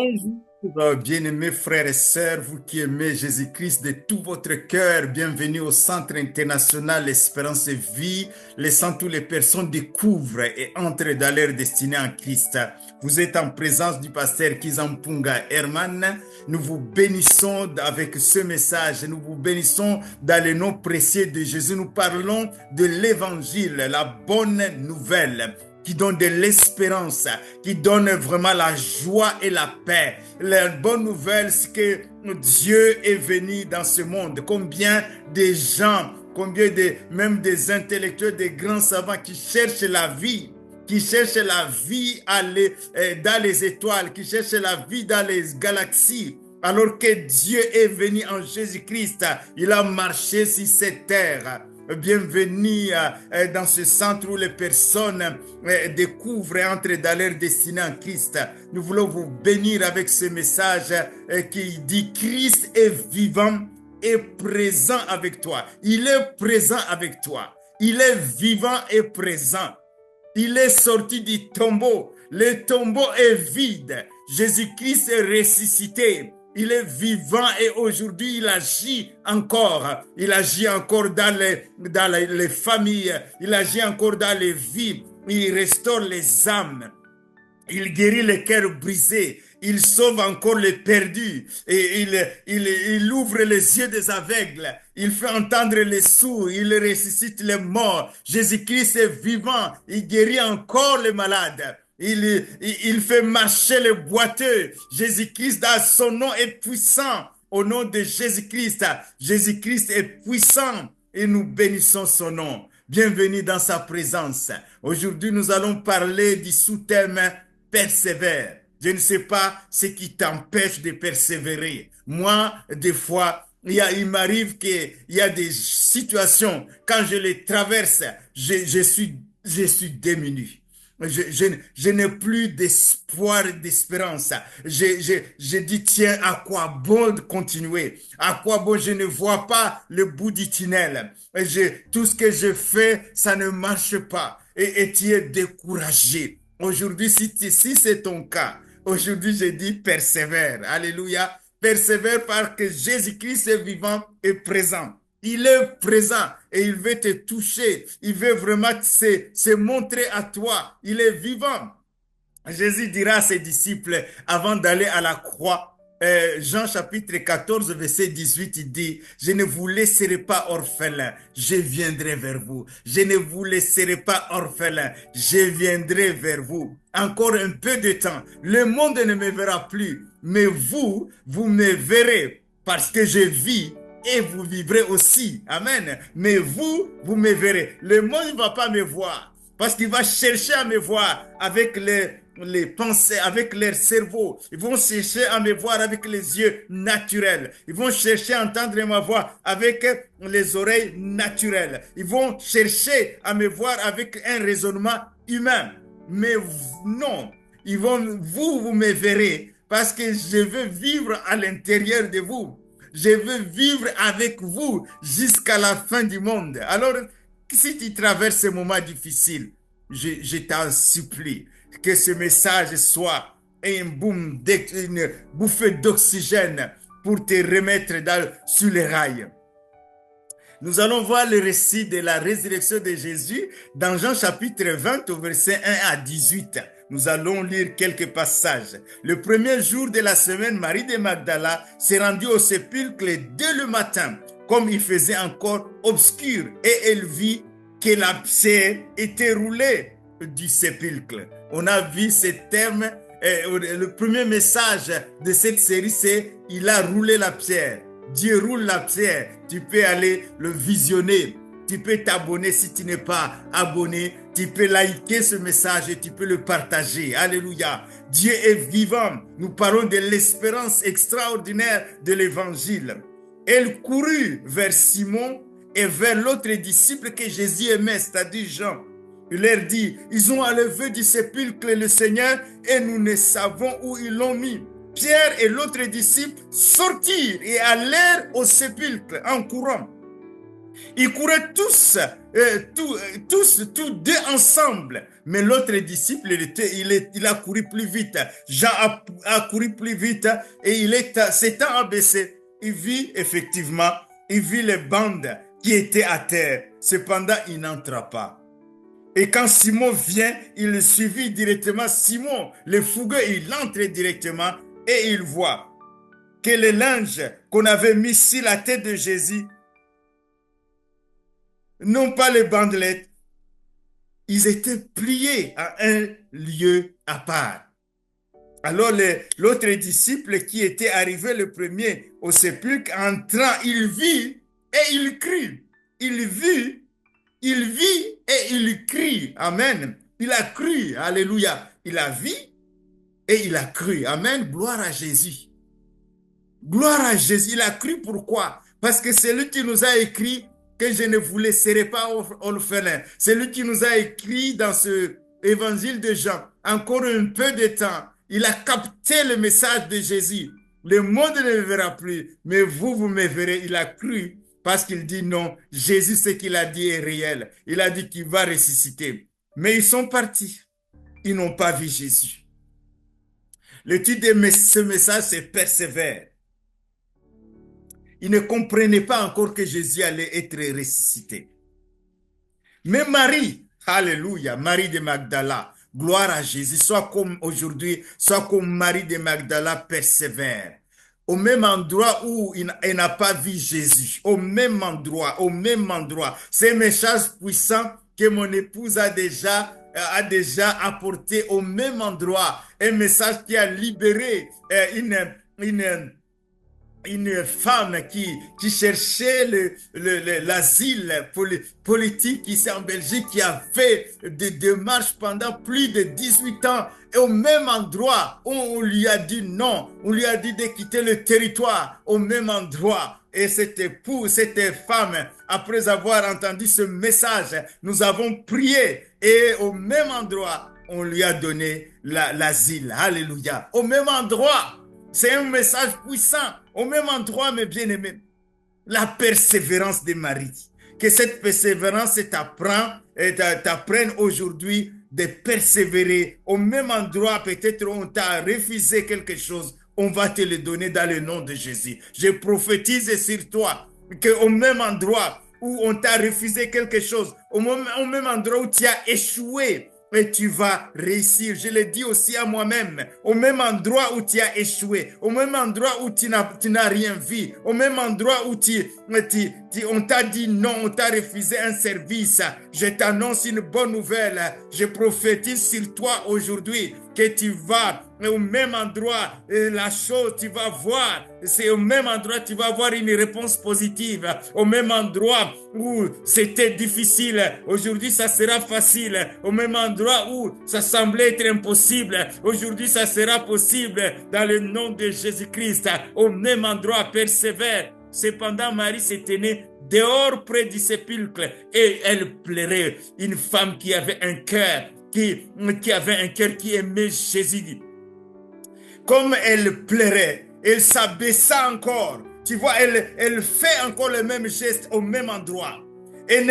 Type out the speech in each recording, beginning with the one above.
Bonjour, bien-aimés frères et sœurs, vous qui aimez Jésus-Christ de tout votre cœur, bienvenue au Centre international Espérance et Vie, laissant toutes les personnes découvrent et entrent dans leur destinée en Christ. Vous êtes en présence du pasteur Kizampunga Herman. Nous vous bénissons avec ce message, nous vous bénissons dans le nom précieux de Jésus. Nous parlons de l'évangile, la bonne nouvelle qui donne de l'espérance, qui donne vraiment la joie et la paix. La bonne nouvelle, c'est que Dieu est venu dans ce monde. Combien de gens, même des intellectuels, des grands savants qui cherchent la vie, dans les étoiles, qui cherchent la vie dans les galaxies, alors que Dieu est venu en Jésus-Christ. Il a marché sur cette terre. Bienvenue dans ce centre où les personnes découvrent et entrent dans leur destinée en Christ. Nous voulons vous bénir avec ce message qui dit Christ est vivant et présent avec toi. Il est présent avec toi. Il est vivant et présent. Il est sorti du tombeau. Le tombeau est vide. Jésus-Christ est ressuscité. Il est vivant et aujourd'hui il agit encore. Il agit encore dans les familles. Il agit encore dans les vies. Il restaure les âmes. Il guérit les cœurs brisés. Il sauve encore les perdus. Et il ouvre les yeux des aveugles. Il fait entendre les sourds. Il ressuscite les morts. Jésus-Christ est vivant. Il guérit encore les malades. Il fait marcher les boiteux. Jésus-Christ, dans son nom, est puissant. Au nom de Jésus-Christ, Jésus-Christ est puissant et nous bénissons son nom. Bienvenue dans sa présence. Aujourd'hui, nous allons parler du sous-thème persévère. Je ne sais pas ce qui t'empêche de persévérer. Moi, des fois, il m'arrive qu'il y a des situations, quand je les traverse, je suis démuni. Je n'ai plus d'espoir, d'espérance. Je dis, tiens, à quoi bon continuer? À quoi bon, je ne vois pas le bout du tunnel. Tout ce que je fais, ça ne marche pas. Et tu es découragé. Aujourd'hui, si c'est ton cas, aujourd'hui, je dis persévère. Alléluia. Persévère parce que Jésus-Christ est vivant et présent. Il est présent et il veut te toucher. Il veut vraiment se montrer à toi. Il est vivant. Jésus dira à ses disciples avant d'aller à la croix, Jean chapitre 14 verset 18, il dit, je ne vous laisserai pas orphelin, je viendrai vers vous. Je ne vous laisserai pas orphelin, je viendrai vers vous. Encore un peu de temps, le monde ne me verra plus, mais vous me verrez parce que je vis et vous vivrez aussi. Amen. Mais vous me verrez. Le monde ne va pas me voir parce qu'il va chercher à me voir avec les pensées, avec leur cerveau. Ils vont chercher à me voir avec les yeux naturels. Ils vont chercher à entendre ma voix avec les oreilles naturelles. Ils vont chercher à me voir avec un raisonnement humain. Mais non, vous me verrez parce que je veux vivre à l'intérieur de vous. Je veux vivre avec vous jusqu'à la fin du monde. Alors, si tu traverses ces moments difficiles, je t'en supplie que ce message soit une bouffée d'oxygène pour te remettre sur les rails. Nous allons voir le récit de la résurrection de Jésus dans Jean chapitre 20 au verset 1 à 18. Nous allons lire quelques passages. Le premier jour de la semaine, Marie de Magdala s'est rendue au sépulcre dès le matin, comme il faisait encore obscur, et elle vit que la pierre était roulée du sépulcre. On a vu ce terme, le premier message de cette série, c'est « Il a roulé la pierre ». Dieu roule la pierre. Tu peux aller le visionner. Tu peux t'abonner si tu n'es pas abonné. Tu peux liker ce message et tu peux le partager. Alléluia. Dieu est vivant. Nous parlons de l'espérance extraordinaire de l'évangile. Elle courut vers Simon et vers l'autre disciple que Jésus aimait, c'est-à-dire Jean. Il leur dit, ils ont enlevé du sépulcre le Seigneur et nous ne savons où ils l'ont mis. Pierre et l'autre disciple sortirent et allèrent au sépulcre en courant. Ils couraient tous deux ensemble. Mais l'autre disciple, il a couru plus vite. Jean a couru plus vite et s'étant abaissé. Il vit les bandes qui étaient à terre. Cependant, il n'entra pas. Et quand Simon vient, il le suivit directement. Simon, le fougueux, il entre directement et il voit que les linges qu'on avait mis sur la tête de Jésus, non pas les bandelettes, ils étaient pliés à un lieu à part. Alors l'autre disciple qui était arrivé le premier au sépulcre, entrant, il vit et il crie. Il vit et il crie. Amen. Il a cru. Alléluia. Il a vu et il a cru. Amen. Gloire à Jésus. Gloire à Jésus. Il a cru pourquoi? Parce que c'est lui qui nous a écrit que je ne vous laisserai pas orphelins. C'est lui qui nous a écrit dans ce évangile de Jean. Encore un peu de temps. Il a capté le message de Jésus. Le monde ne me verra plus, mais vous me verrez. Il a cru parce qu'il dit non. Jésus, ce qu'il a dit est réel. Il a dit qu'il va ressusciter. Mais ils sont partis. Ils n'ont pas vu Jésus. Le titre de ce message, c'est persévère. Ils ne comprenaient pas encore que Jésus allait être ressuscité. Mais Marie, alléluia, Marie de Magdala, gloire à Jésus, soit comme aujourd'hui, soit comme Marie de Magdala persévère. Au même endroit où elle n'a pas vu Jésus, au même endroit. C'est un message puissant que mon épouse a déjà apporté au même endroit. Un message qui a libéré une femme qui cherchait l'asile politique ici en Belgique, qui a fait des démarches pendant plus de 18 ans, et au même endroit où on lui a dit non, on lui a dit de quitter le territoire, au même endroit. Et cette femme, après avoir entendu ce message, nous avons prié, et au même endroit, on lui a donné l'asile. Alléluia. Au même endroit. C'est un message puissant. Au même endroit, mes bien-aimés. La persévérance de Marie. Que cette persévérance t'apprenne aujourd'hui de persévérer. Au même endroit, peut-être on t'a refusé quelque chose. On va te le donner dans le nom de Jésus. Je prophétise sur toi qu'au même endroit où on t'a refusé quelque chose, au même endroit où tu as échoué, et tu vas réussir. Je le dis aussi à moi-même. Au même endroit où tu as échoué, au même endroit où tu n'as rien vu, au même endroit où on t'a dit non, on t'a refusé un service, je t'annonce une bonne nouvelle. Je prophétise sur toi aujourd'hui que tu vas au même endroit, la chose, tu vas voir, c'est au même endroit, tu vas avoir une réponse positive. Au même endroit où c'était difficile, aujourd'hui ça sera facile. Au même endroit où ça semblait être impossible, aujourd'hui ça sera possible dans le nom de Jésus-Christ. Au même endroit, persévère. Cependant, Marie se tenait dehors près du sépulcre et elle pleurait. Une femme qui avait un cœur, qui avait un cœur qui aimait Jésus. Comme elle pleurait, elle s'abaissa encore. Tu vois, elle fait encore le même geste au même endroit. Elle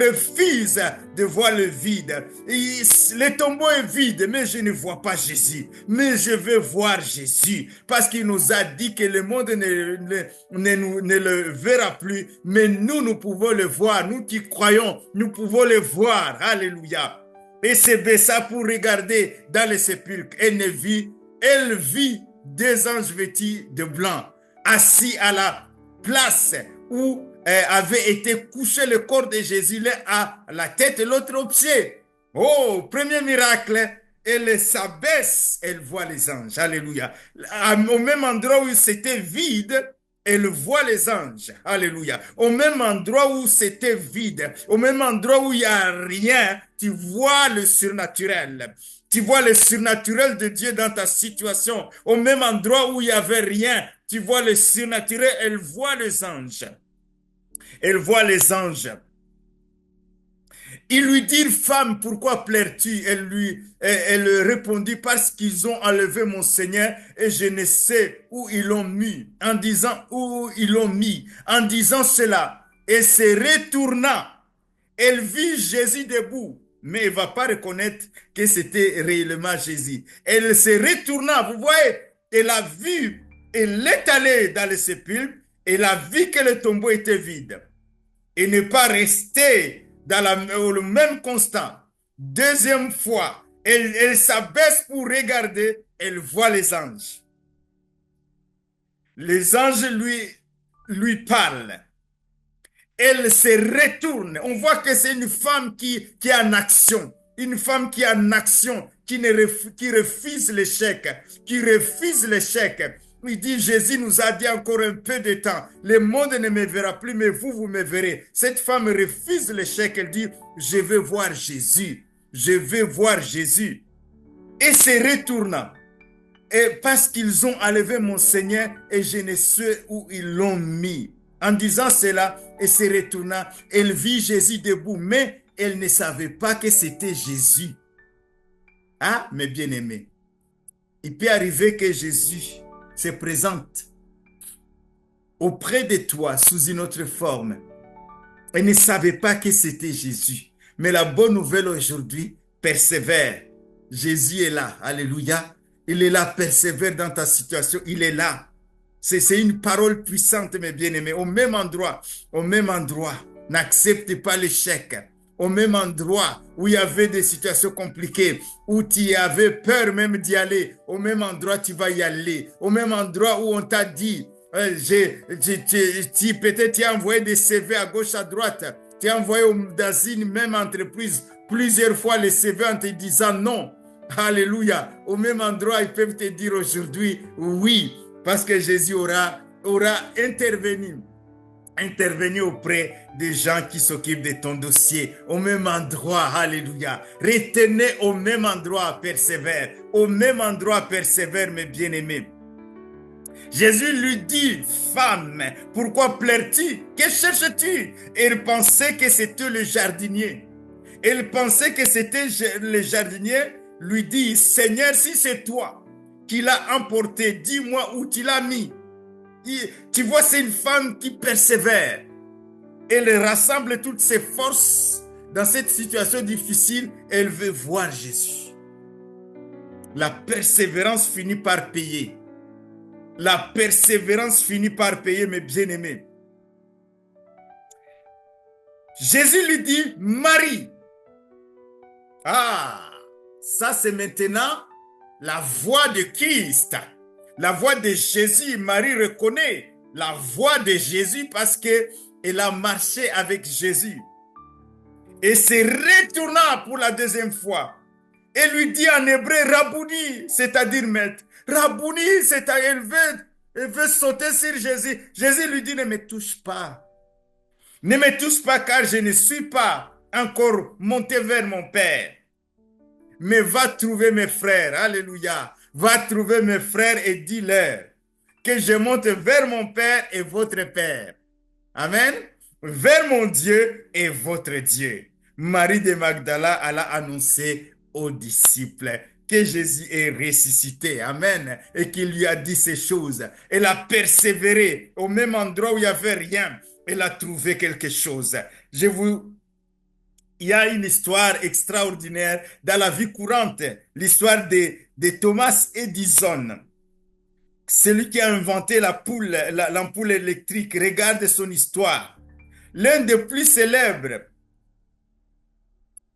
refuse de voir le vide. Le tombeau est vide, mais je ne vois pas Jésus. Mais je veux voir Jésus. Parce qu'il nous a dit que le monde ne le verra plus. Mais nous pouvons le voir. Nous qui croyons, nous pouvons le voir. Alléluia. Et se baissa pour regarder dans le sépulcre. Elle vit deux anges vêtus de blanc, assis à la place où avait été couché le corps de Jésus, l'un à la tête et l'autre aux pieds. Oh, premier miracle, elle s'abaisse, elle voit les anges. Alléluia. Au même endroit où c'était vide, elle voit les anges. Alléluia. Au même endroit où c'était vide, au même endroit où il n'y a rien, tu vois le surnaturel. Tu vois le surnaturel de Dieu dans ta situation. Au même endroit où il n'y avait rien, tu vois le surnaturel, elle voit les anges. Elle voit les anges. Ils lui dirent, femme, pourquoi pleures-tu? Elle répondit, parce qu'ils ont enlevé mon Seigneur et je ne sais où ils l'ont mis. En disant où ils l'ont mis. En disant cela, et se retourna. Elle vit Jésus debout, mais elle ne va pas reconnaître que c'était réellement Jésus. Elle se retourna, vous voyez, elle a vu, elle est allée dans le sépulcre, elle a vu que le tombeau était vide. Et n'est pas restée dans le même constat. Deuxième fois, elle s'abaisse pour regarder, elle voit les anges. Les anges lui parlent. Elle se retourne. On voit que c'est une femme qui est en action. Une femme qui est en action, qui refuse l'échec. Qui refuse l'échec. Il dit, Jésus nous a dit encore un peu de temps. Le monde ne me verra plus, mais vous me verrez. Cette femme refuse l'échec. Elle dit, je veux voir Jésus. Je veux voir Jésus. Et se retournant. Et parce qu'ils ont enlevé mon Seigneur et je ne sais où ils l'ont mis. En disant cela, elle se retourna, elle vit Jésus debout, mais elle ne savait pas que c'était Jésus. Ah, mes bien-aimés, il peut arriver que Jésus se présente auprès de toi sous une autre forme. Elle ne savait pas que c'était Jésus. Mais la bonne nouvelle aujourd'hui, persévère. Jésus est là, alléluia. Il est là, persévère dans ta situation, il est là. C'est une parole puissante, mes bien-aimés. Au même endroit, n'accepte pas l'échec. Au même endroit où il y avait des situations compliquées, où tu avais peur même d'y aller, au même endroit, tu vas y aller. Au même endroit où on t'a dit, peut-être tu as envoyé des CV à gauche, à droite, tu as envoyé dans une même entreprise plusieurs fois les CV en te disant non. Alléluia. Au même endroit, ils peuvent te dire aujourd'hui oui. Parce que Jésus aura intervenu auprès des gens qui s'occupent de ton dossier. Au même endroit, alléluia. Retenez au même endroit, persévère. Au même endroit, persévère, mes bien-aimés. Jésus lui dit, femme, pourquoi pleures-tu? Que cherches-tu? Elle pensait que c'était le jardinier. Elle pensait que c'était le jardinier. Lui dit, Seigneur, si c'est toi qui l'a emporté, dis-moi où tu l'as mis. Tu vois, c'est une femme qui persévère. Elle rassemble toutes ses forces dans cette situation difficile. Elle veut voir Jésus. La persévérance finit par payer. La persévérance finit par payer, mes bien-aimés. Jésus lui dit, Marie. Ah, ça c'est maintenant la voix de Christ, la voix de Jésus. Marie reconnaît la voix de Jésus parce qu'elle a marché avec Jésus. Et se retourna pour la deuxième fois. Et lui dit en hébreu, Rabouni, c'est-à-dire maître. Rabouni, c'est-à-dire elle veut sauter sur Jésus. Jésus lui dit, ne me touche pas. Ne me touche pas car je ne suis pas encore monté vers mon Père. Mais va trouver mes frères, alléluia, va trouver mes frères et dis-leur que je monte vers mon Père et votre Père. Amen. Vers mon Dieu et votre Dieu. Marie de Magdala alla annoncer aux disciples que Jésus est ressuscité. Amen. Et qu'il lui a dit ces choses. Elle a persévéré au même endroit où il n'y avait rien. Elle a trouvé quelque chose. Il y a une histoire extraordinaire dans la vie courante, l'histoire de Thomas Edison. Celui qui a inventé l'ampoule électrique. Regarde son histoire. L'un des plus célèbres,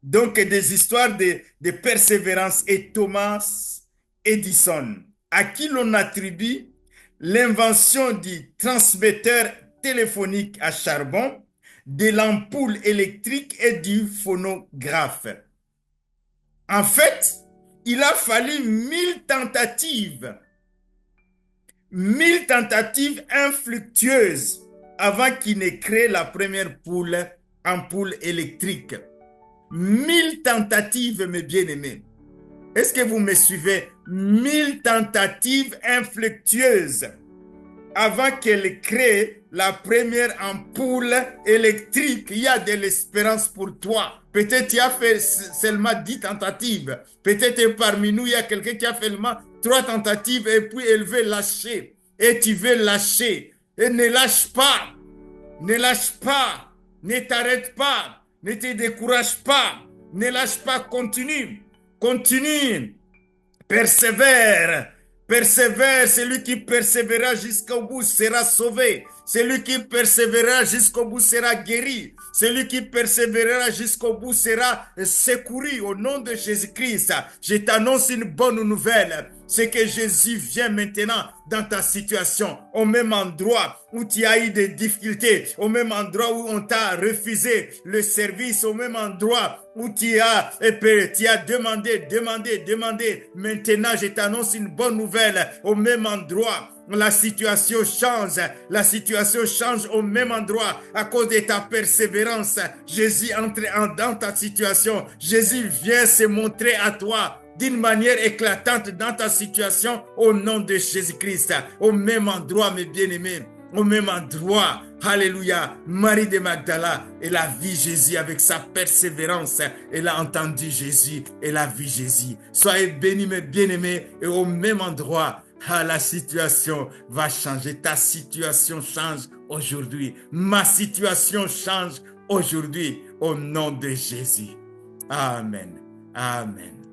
donc des histoires de persévérance, est Thomas Edison, à qui l'on attribue l'invention du transmetteur téléphonique à charbon, de l'ampoule électrique et du phonographe. En fait, il a fallu 1000 tentatives infructueuses avant qu'il n'ait créé la première ampoule électrique. 1000 tentatives, mes bien-aimés. Est-ce que vous me suivez? 1000 tentatives infructueuses avant qu'elle crée la première ampoule électrique. Il y a de l'espérance pour toi. Peut-être tu as fait seulement 10 tentatives. Peut-être parmi nous, il y a quelqu'un qui a fait seulement 3 tentatives et puis elle veut lâcher. Et tu veux lâcher. Et ne lâche pas. Ne lâche pas, ne t'arrête pas, ne te décourage pas, ne lâche pas, continue, continue, persévère, persévère. Celui qui persévérera jusqu'au bout sera sauvé. Celui qui persévérera jusqu'au bout sera guéri. Celui qui persévérera jusqu'au bout sera secouru au nom de Jésus-Christ. Je t'annonce une bonne nouvelle. C'est que Jésus vient maintenant dans ta situation, au même endroit où tu as eu des difficultés, au même endroit où on t'a refusé le service, au même endroit où tu as demandé. Maintenant, je t'annonce une bonne nouvelle. Au même endroit, la situation change au même endroit à cause de ta persévérance. Jésus entre dans ta situation. Jésus vient se montrer à toi d'une manière éclatante dans ta situation au nom de Jésus-Christ. Au même endroit, mes bien-aimés, au même endroit. Alléluia. Marie de Magdala, elle a vu Jésus avec sa persévérance. Elle a entendu Jésus, elle a vu Jésus. Soyez bénis, mes bien-aimés, et au même endroit, la situation va changer. Ta situation change aujourd'hui. Ma situation change aujourd'hui au nom de Jésus. Amen. Amen.